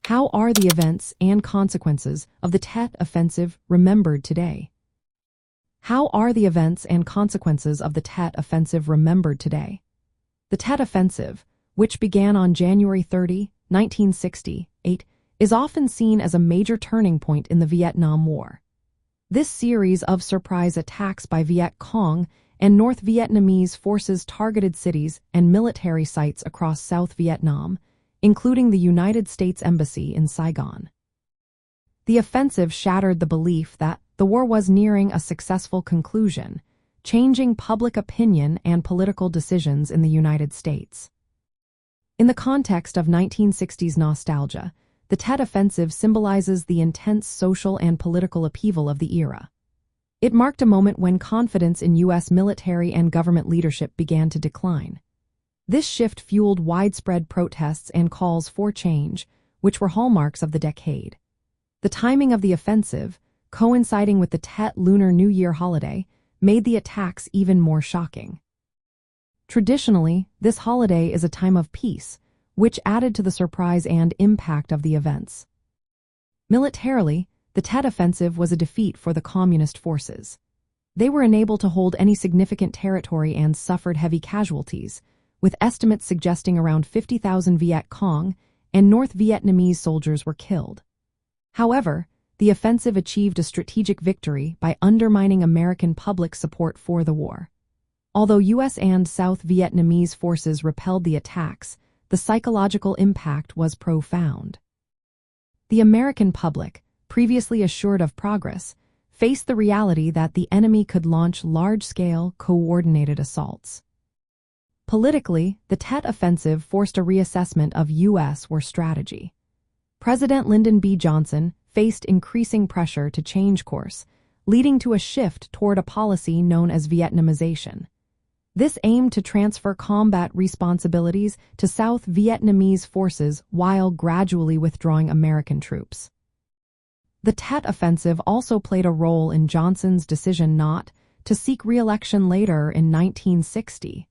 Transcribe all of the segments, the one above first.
How are the events and consequences of the Tet Offensive remembered today? How are the events and consequences of the Tet Offensive remembered today? The Tet Offensive, which began on January 30, 1968, is often seen as a major turning point in the Vietnam War. This series of surprise attacks by Viet Cong and North Vietnamese forces targeted cities and military sites across South Vietnam, including the United States Embassy in Saigon. The offensive shattered the belief that the war was nearing a successful conclusion, changing public opinion and political decisions in the United States. In the context of 1960s nostalgia, the Tet Offensive symbolizes the intense social and political upheaval of the era. It marked a moment when confidence in U.S. military and government leadership began to decline. This shift fueled widespread protests and calls for change, which were hallmarks of the decade. The timing of the offensive, coinciding with the Tet Lunar New Year holiday, made the attacks even more shocking. Traditionally, this holiday is a time of peace, which added to the surprise and impact of the events. Militarily, the Tet Offensive was a defeat for the Communist forces. They were unable to hold any significant territory and suffered heavy casualties, with estimates suggesting around 50,000 Viet Cong and North Vietnamese soldiers were killed. However, the offensive achieved a strategic victory by undermining American public support for the war. Although U.S. and South Vietnamese forces repelled the attacks, the psychological impact was profound. The American public, previously assured of progress, faced the reality that the enemy could launch large-scale, coordinated assaults. Politically, the Tet Offensive forced a reassessment of U.S. war strategy. President Lyndon B. Johnson faced increasing pressure to change course, leading to a shift toward a policy known as Vietnamization. This aimed to transfer combat responsibilities to South Vietnamese forces while gradually withdrawing American troops. The Tet Offensive also played a role in Johnson's decision not to seek re-election later in 1960,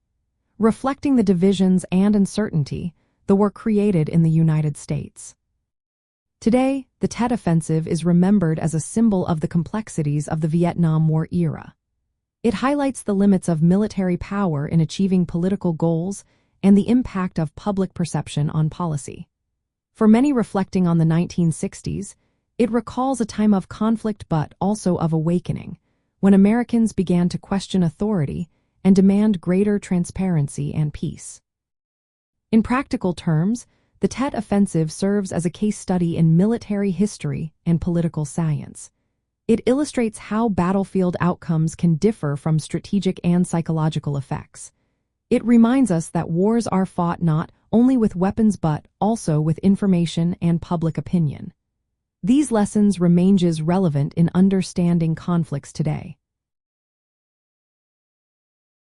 reflecting the divisions and uncertainty that were created in the United States. Today, the Tet Offensive is remembered as a symbol of the complexities of the Vietnam War era. It highlights the limits of military power in achieving political goals and the impact of public perception on policy. For many reflecting on the 1960s, it recalls a time of conflict but also of awakening, when Americans began to question authority and demand greater transparency and peace. In practical terms, the Tet Offensive serves as a case study in military history and political science. It illustrates how battlefield outcomes can differ from strategic and psychological effects. It reminds us that wars are fought not only with weapons but also with information and public opinion. These lessons remain as relevant in understanding conflicts today.